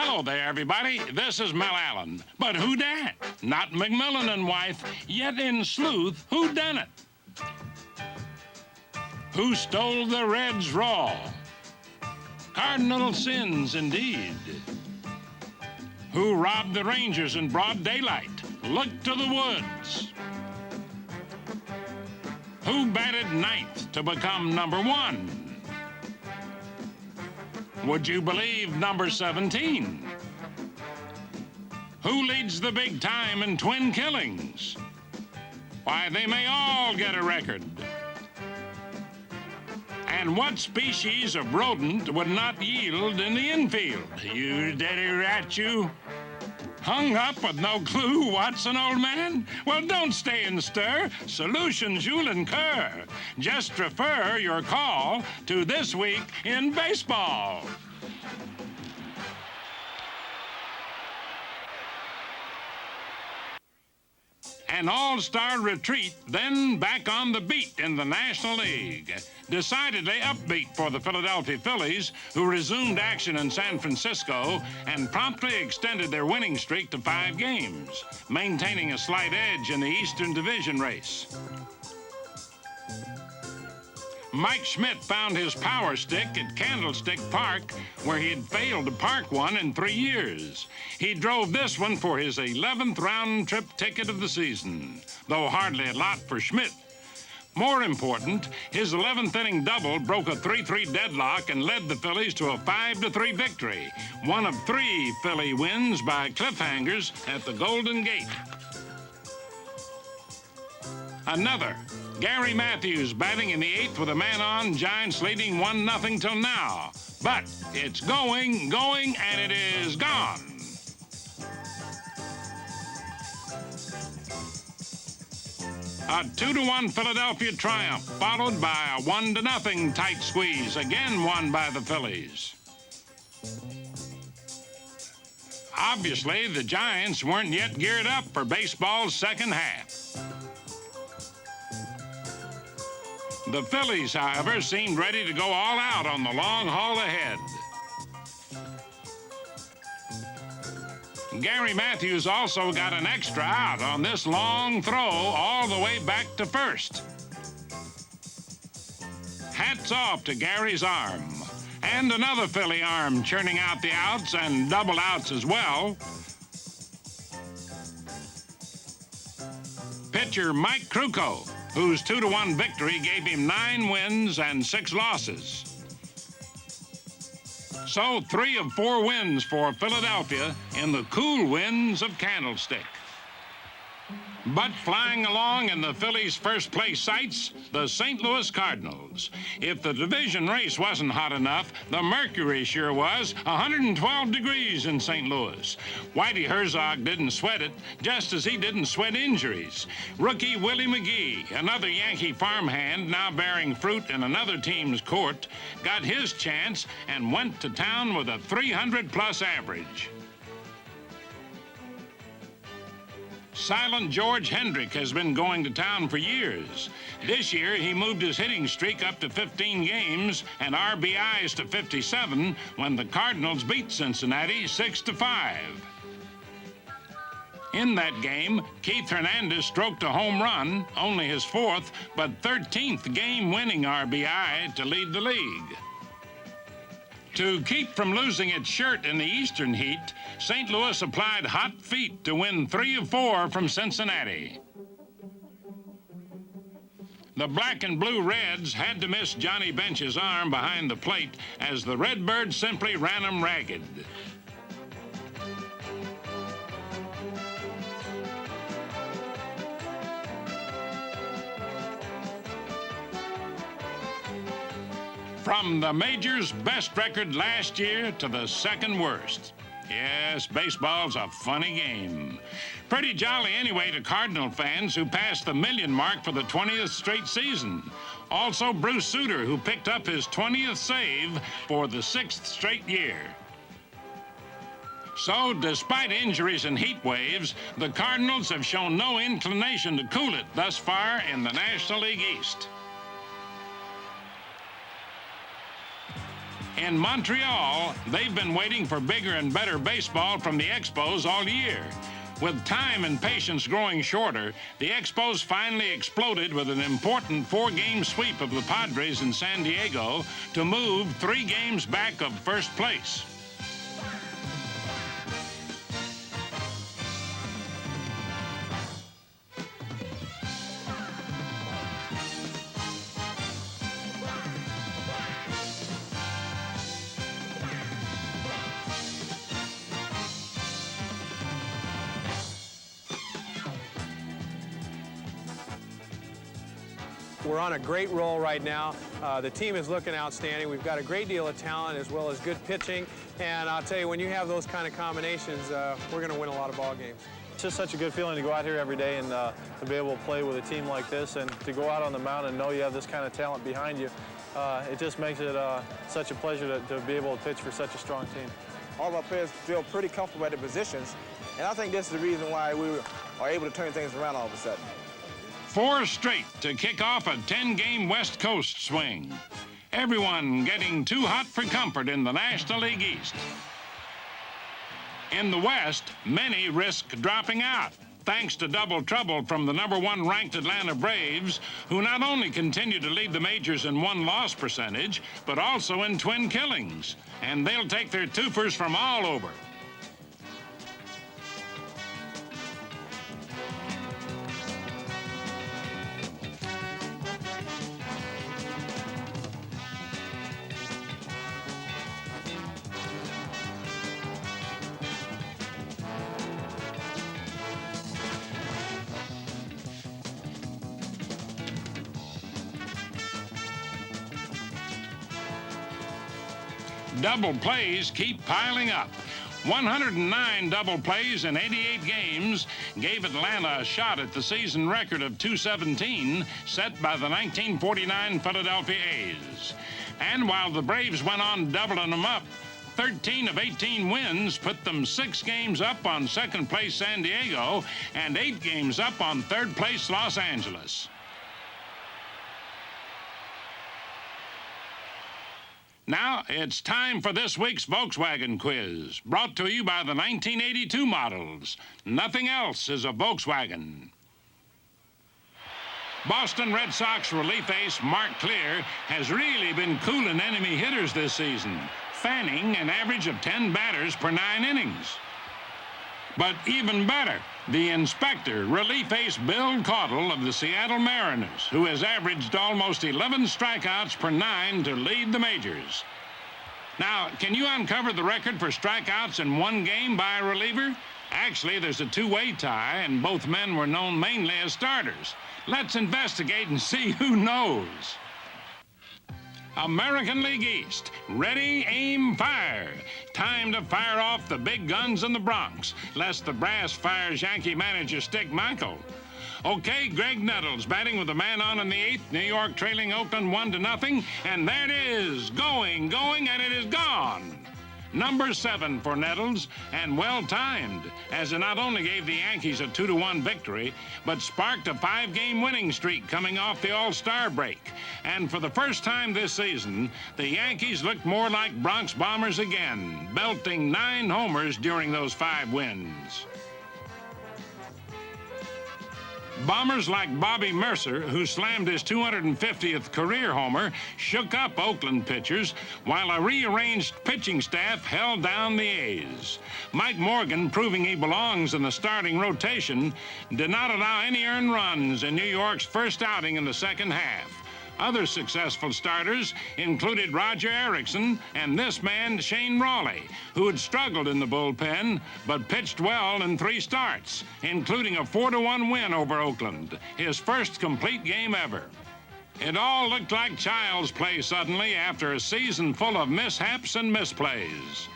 Hello there, everybody. This is Mel Allen. But who dat? Not McMillan and wife, yet in sleuth, who done it? Who stole the Reds raw? Cardinal sins, indeed. Who robbed the Rangers in broad daylight? Look to the woods. Who batted ninth to become number 1? Would you believe number 17? Who leads the big time in twin killings? Why, they may all get a record. And what species of rodent would not yield in the infield? You daddy rat, you. Hung up with no clue, Watson, old man? Well, don't stay and stir. Solutions you'll incur. Just refer your call to This Week in Baseball. An all-star retreat, then back on the beat in the National League. Decidedly upbeat for the Philadelphia Phillies, who resumed action in San Francisco and promptly extended their winning streak to 5 games, maintaining a slight edge in the Eastern Division race. Mike Schmidt found his power stick at Candlestick Park, where he had failed to park one in 3 years. He drove this one for his 11th round-trip ticket of the season, though hardly a lot for Schmidt. More important, his 11th inning double broke a 3-3 deadlock and led the Phillies to a 5-3 victory, one of 3 Philly wins by cliffhangers at the Golden Gate. Another, Gary Matthews batting in the 8th with a man on, Giants leading 1-0 till now. But it's going, and it is gone. A 2-1 Philadelphia triumph, followed by a 1-0 tight squeeze, again won by the Phillies. Obviously, the Giants weren't yet geared up for baseball's second half. The Phillies, however, seemed ready to go all out on the long haul ahead. Gary Matthews also got an extra out on this long throw all the way back to first. Hats off to Gary's arm. And another Philly arm churning out the outs and double outs as well. Pitcher Mike Krukow, whose 2-1 victory gave him 9 wins and 6 losses. So 3 of 4 wins for Philadelphia in the cool winds of Candlestick. But flying along in the Phillies' first-place sights, the St. Louis Cardinals. If the division race wasn't hot enough, the mercury sure was. 112 degrees in St. Louis. Whitey Herzog didn't sweat it, just as he didn't sweat injuries. Rookie Willie McGee, another Yankee farmhand now bearing fruit in another team's court, got his chance and went to town with a 300-plus average. Silent George Hendrick has been going to town for years. This year, he moved his hitting streak up to 15 games and RBIs to 57 when the Cardinals beat Cincinnati 6-5. In that game, Keith Hernandez stroked a home run, only his 4th, but 13th game-winning RBI to lead the league. To keep from losing its shirt in the Eastern Heat, St. Louis applied hot feet to win 3 of 4 from Cincinnati. The black and blue Reds had to miss Johnny Bench's arm behind the plate as the Redbirds simply ran him ragged. From the major's best record last year to the second worst. Yes, baseball's a funny game. Pretty jolly anyway to Cardinal fans who passed the million mark for the 20th straight season. Also Bruce Sutter, who picked up his 20th save for the 6th straight year. So, despite injuries and heat waves, the Cardinals have shown no inclination to cool it thus far in the National League East. In Montreal, they've been waiting for bigger and better baseball from the Expos all year. With time and patience growing shorter, the Expos finally exploded with an important 4-game sweep of the Padres in San Diego to move 3 games back of first place. We're on a great roll right now. The team is looking outstanding. We've got a great deal of talent as well as good pitching. And I'll tell you, when you have those kind of combinations, we're going to win a lot of ball games. It's just such a good feeling to go out here every day and to be able to play with a team like this and to go out on the mound and know you have this kind of talent behind you. It just makes it such a pleasure to be able to pitch for such a strong team. All of our players feel pretty comfortable at their positions, and I think this is the reason why we are able to turn things around all of a sudden. 4 straight to kick off a 10-game West Coast swing. Everyone getting too hot for comfort in the National League East. In the West, many risk dropping out, thanks to double trouble from the #1 ranked Atlanta Braves, who not only continue to lead the majors in won-loss percentage, but also in twin killings. And they'll take their twofers from all over. Double plays keep piling up. 109 double plays in 88 games gave Atlanta a shot at the season record of .217 set by the 1949 Philadelphia A's. And while the Braves went on doubling them up, 13 of 18 wins put them 6 games up on second place San Diego and 8 games up on third place Los Angeles. Now, it's time for this week's Volkswagen quiz, brought to you by the 1982 models. Nothing else is a Volkswagen. Boston Red Sox relief ace Mark Clear has really been cooling enemy hitters this season, fanning an average of 10 batters per 9 innings. But even better, the inspector, relief ace Bill Caudle of the Seattle Mariners, who has averaged almost 11 strikeouts per 9 to lead the majors. Now, can you uncover the record for strikeouts in one game by a reliever? Actually, there's a 2-way tie, and both men were known mainly as starters. Let's investigate and see who knows. American League East, ready, aim, fire. Time to fire off the big guns in the Bronx, lest the brass fires Yankee manager Stick Michael. Okay, Greg Nettles batting with a man on in the 8th, New York trailing Oakland 1-0, and there it is, going, and it is gone. Number 7 for Nettles, and well-timed, as it not only gave the Yankees a 2-1 victory, but sparked a 5-game winning streak coming off the All-Star break. And for the first time this season, the Yankees looked more like Bronx Bombers again, belting 9 homers during those 5 wins. Bombers like Bobby Mercer, who slammed his 250th career homer, shook up Oakland pitchers, while a rearranged pitching staff held down the A's. Mike Morgan, proving he belongs in the starting rotation, did not allow any earned runs in New York's first outing in the second half. Other successful starters included Roger Erickson and this man, Shane Rawley, who had struggled in the bullpen but pitched well in 3 starts, including a 4-1 win over Oakland, his first complete game ever. It all looked like child's play suddenly after a season full of mishaps and misplays.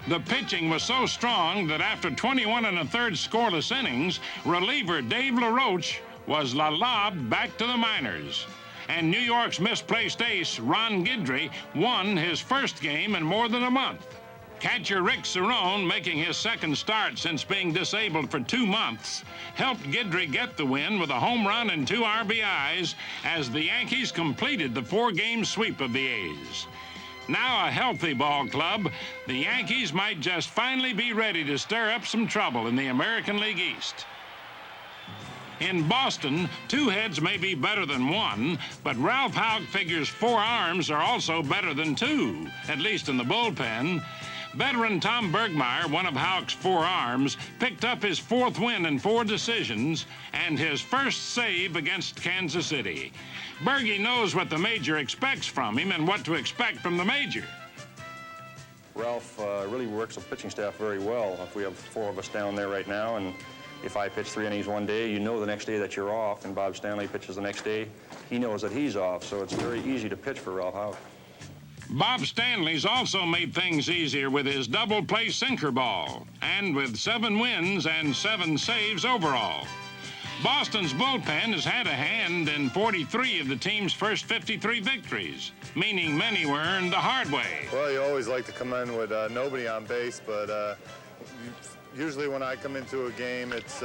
The pitching was so strong that after 21 1/3 scoreless innings, reliever Dave LaRoche was lobbed back to the minors. And New York's misplaced ace, Ron Guidry, won his first game in more than a month. Catcher Rick Cerrone, making his second start since being disabled for 2 months, helped Guidry get the win with a home run and 2 RBIs as the Yankees completed the 4-game sweep of the A's. Now a healthy ball club, the Yankees might just finally be ready to stir up some trouble in the American League East. In Boston, 2 heads may be better than 1, but Ralph Houck figures 4 arms are also better than 2, at least in the bullpen. Veteran Tom Bergmeyer, one of Houck's 4 arms, picked up his 4th win in 4 decisions and his first save against Kansas City. Bergie knows what the major expects from him and what to expect from the major. Ralph really works the pitching staff very well. If we have 4 of us down there right now, and if I pitch 3 innings one day, you know the next day that you're off, and Bob Stanley pitches the next day, he knows that he's off, so it's very easy to pitch for Ralph Houck. Bob Stanley's also made things easier with his double-play sinker ball, and with 7 wins and 7 saves overall. Boston's bullpen has had a hand in 43 of the team's first 53 victories, meaning many were earned the hard way. Well, you always like to come in with nobody on base, but usually when I come into a game, it's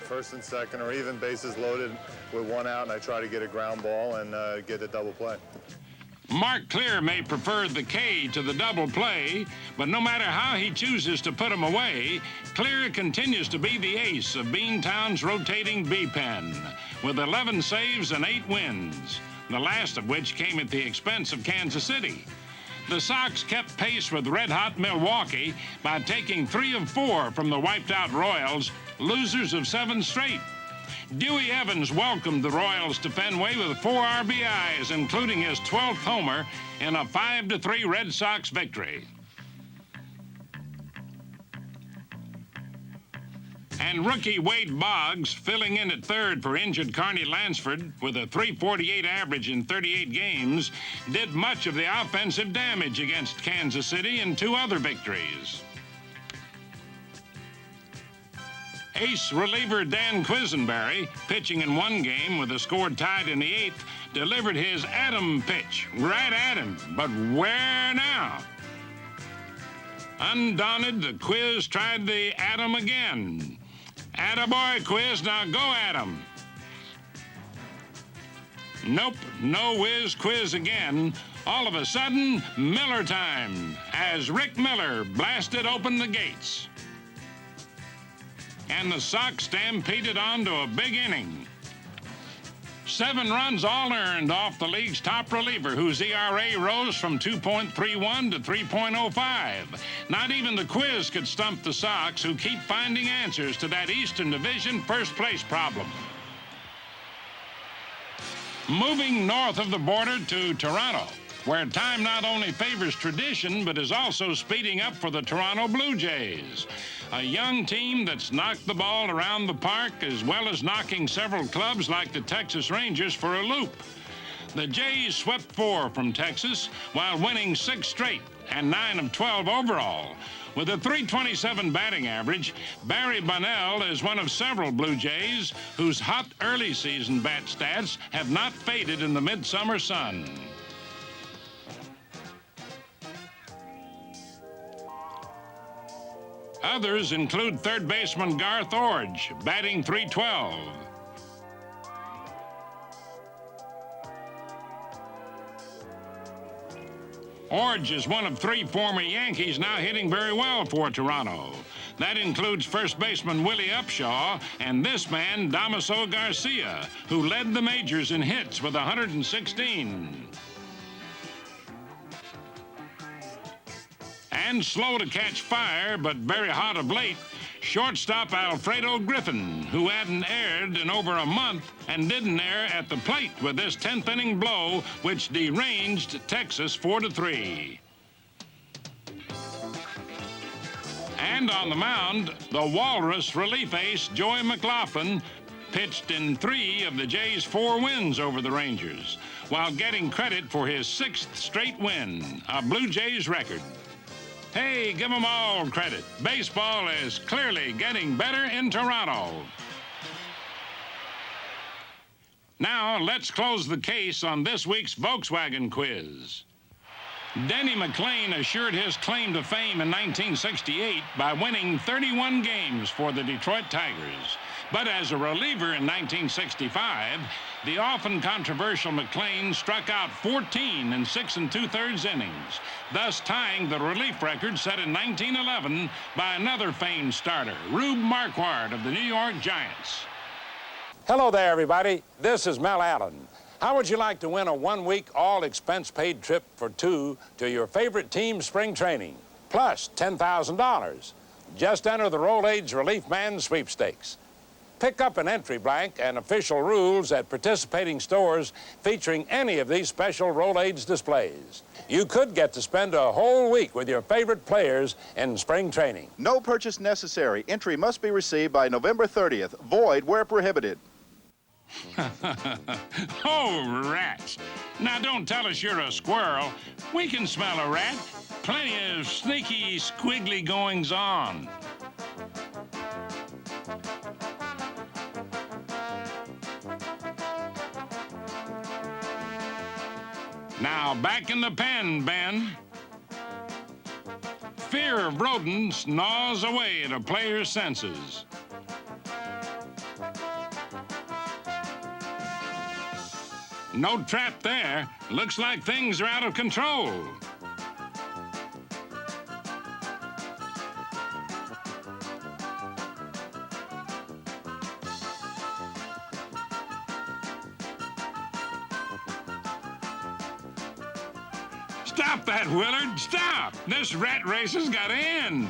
first and second or even bases loaded with 1 out, and I try to get a ground ball and get a double play. Mark Clear may prefer the K to the double play, but no matter how he chooses to put him away, Clear continues to be the ace of Beantown's rotating B-pen, with 11 saves and 8 wins, the last of which came at the expense of Kansas City. The Sox kept pace with red-hot Milwaukee by taking 3 of 4 from the wiped-out Royals, losers of 7 straight. Dewey Evans welcomed the Royals to Fenway with 4 RBIs, including his 12th homer in a 5-3 Red Sox victory. And rookie Wade Boggs, filling in at third for injured Carney Lansford with a .348 average in 38 games, did much of the offensive damage against Kansas City in 2 other victories. Ace reliever Dan Quisenberry, pitching in 1 game with the score tied in the 8th, delivered his Adam pitch right at him, but where now? Undaunted, the Quiz tried the Adam again. Attaboy, Quiz, now go at him. Nope, no whiz Quiz again. All of a sudden, Miller time, as Rick Miller blasted open the gates. And the Sox stampeded on to a big inning. 7 runs all earned off the league's top reliever, whose ERA rose from 2.31 to 3.05. Not even the Quiz could stump the Sox, who keep finding answers to that Eastern Division first-place problem. Moving north of the border to Toronto, where time not only favors tradition, but is also speeding up for the Toronto Blue Jays. A young team that's knocked the ball around the park, as well as knocking several clubs like the Texas Rangers for a loop. The Jays swept 4 from Texas while winning 6 straight and 9 of 12 overall. With a .327 batting average, Barry Bunnell is one of several Blue Jays whose hot early season bat stats have not faded in the midsummer sun. Others include third baseman Garth Orge, batting .312. Orge is one of 3 former Yankees now hitting very well for Toronto. That includes first baseman Willie Upshaw and this man, Damaso Garcia, who led the majors in hits with 116. And slow to catch fire, but very hot of late, shortstop Alfredo Griffin, who hadn't aired in over a month and didn't air at the plate with this 10th inning blow, which deranged Texas 4-3. And on the mound, the Walrus relief ace Joey McLaughlin pitched in 3 of the Jays' 4 wins over the Rangers, while getting credit for his 6th straight win, a Blue Jays record. Hey, give them all credit. Baseball is clearly getting better in Toronto. Now, let's close the case on this week's Volkswagen Quiz. Denny McLain assured his claim to fame in 1968 by winning 31 games for the Detroit Tigers. But as a reliever in 1965, the often controversial McLain struck out 14 in 6 2/3 innings, thus tying the relief record set in 1911 by another famed starter, Rube Marquardt of the New York Giants. Hello there, everybody. This is Mel Allen. How would you like to win a one-week, all-expense-paid trip for two to your favorite team's spring training, plus $10,000? Just enter the Roll-Aids Relief Man Sweepstakes. Pick up an entry blank and official rules at participating stores featuring any of these special Roll-Aids displays. You could get to spend a whole week with your favorite players in spring training. No purchase necessary. Entry must be received by November 30th. Void where prohibited. Oh, rats. Now, don't tell us you're a squirrel. We can smell a rat. Plenty of sneaky, squiggly goings-on. Now, back in the pen, Ben. Fear of rodents gnaws away at a player's senses. No trap there. Looks like things are out of control. Stop that, Willard. Stop. This rat race has got to end.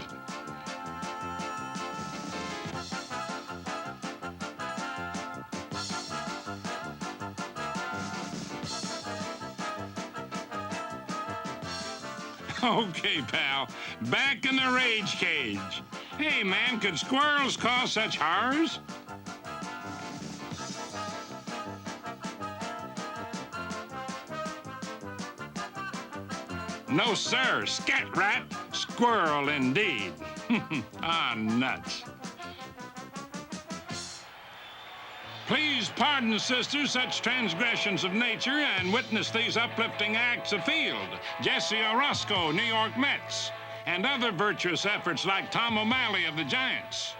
Okay, pal. Back in the rage cage. Hey, man, could squirrels cause such horrors? No, sir. Scat rat. Squirrel, indeed. Ah, nuts. Please pardon, sisters, such transgressions of nature and witness these uplifting acts afield. Jesse Orozco, New York Mets, and other virtuous efforts like Tom O'Malley of the Giants.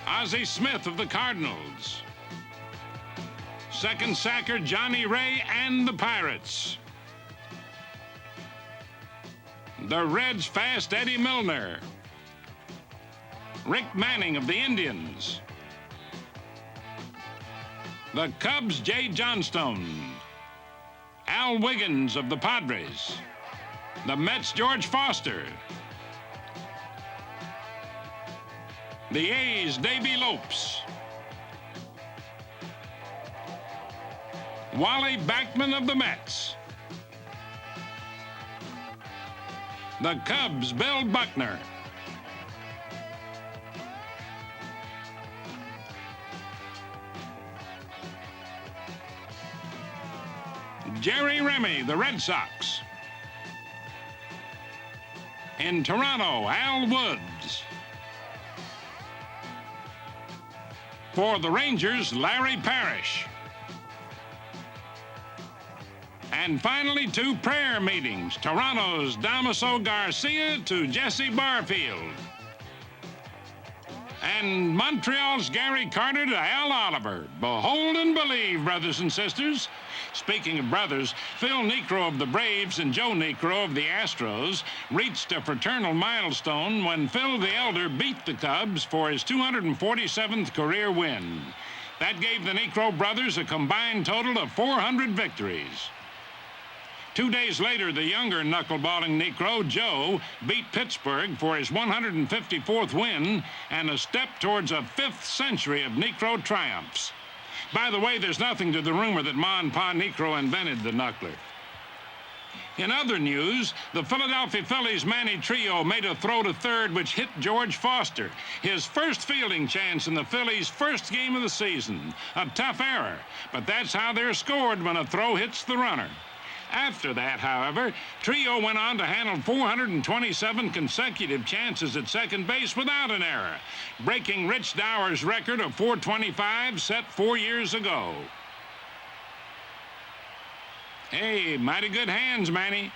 Ozzie Smith of the Cardinals. Second sacker Johnny Ray and the Pirates. The Reds' fast Eddie Milner. Rick Manning of the Indians. The Cubs' Jay Johnstone. Al Wiggins of the Padres. The Mets' George Foster. The A's' Davy Lopes. Wally Backman of the Mets. The Cubs' Bill Buckner. Jerry Remy, the Red Sox. In Toronto, Al Woods. For the Rangers, Larry Parrish. And finally, two prayer meetings. Toronto's Damaso Garcia to Jesse Barfield. And Montreal's Gary Carter to Al Oliver. Behold and believe, brothers and sisters. Speaking of brothers, Phil Niekro of the Braves and Joe Niekro of the Astros reached a fraternal milestone when Phil the Elder beat the Cubs for his 247th career win. That gave the Niekro brothers a combined total of 400 victories. 2 days later, the younger knuckleballing Niekro, Joe, beat Pittsburgh for his 154th win and a step towards a 5th century of Niekro triumphs. By the way, there's nothing to the rumor that Ma and Pa Niekro invented the knuckler. In other news, the Philadelphia Phillies' Manny Trio made a throw to third which hit George Foster, his first fielding chance in the Phillies' first game of the season. A tough error, but that's how they're scored when a throw hits the runner. After that, however, Trio went on to handle 427 consecutive chances at second base without an error, breaking Rich Dower's record of 425 set 4 years ago. Hey, mighty good hands, Manny.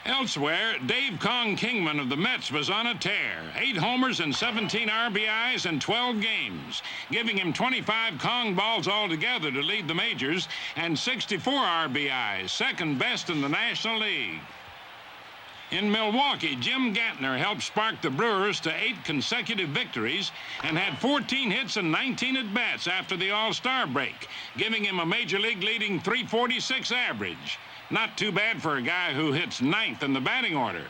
Elsewhere, Dave Kong Kingman of the Mets was on a tear. 8 homers and 17 RBIs in 12 games, giving him 25 Kong balls altogether to lead the majors and 64 RBIs, second best in the National League. In Milwaukee, Jim Gantner helped spark the Brewers to 8 consecutive victories and had 14 hits and 19 at-bats after the All-Star break, giving him a Major League leading .346 average. Not too bad for a guy who hits 9th in the batting order.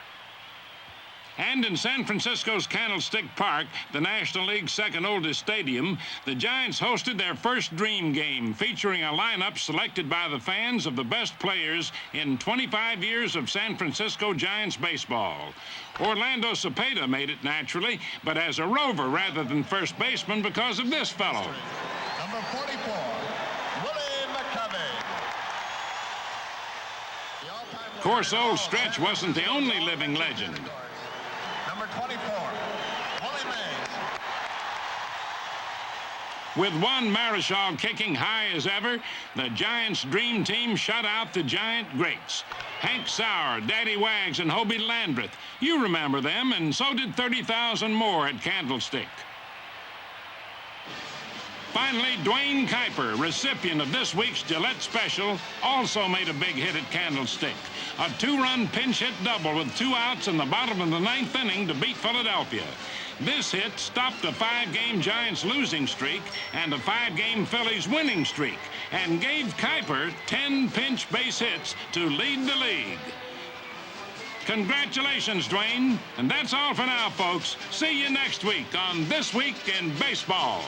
And in San Francisco's Candlestick Park, the National League's second oldest stadium, the Giants hosted their first dream game, featuring a lineup selected by the fans of the best players in 25 years of San Francisco Giants baseball. Orlando Cepeda made it naturally, but as a rover rather than first baseman because of this fellow. Number 44, Willie McGee. Of course, old Stretch wasn't the only living legend. Number 24, Willie Mays. With Juan Marichal kicking high as ever, the Giants' dream team shut out the Giant greats. Hank Sauer, Daddy Wags, and Hobie Landreth. You remember them, and so did 30,000 more at Candlestick. Finally, Dwayne Kuiper, recipient of this week's Gillette Special, also made a big hit at Candlestick. A 2-run pinch hit double with 2 outs in the bottom of the 9th inning to beat Philadelphia. This hit stopped a 5-game Giants losing streak and a 5-game Phillies winning streak and gave Kuiper 10 pinch base hits to lead the league. Congratulations, Dwayne. And that's all for now, folks. See you next week on This Week in Baseball.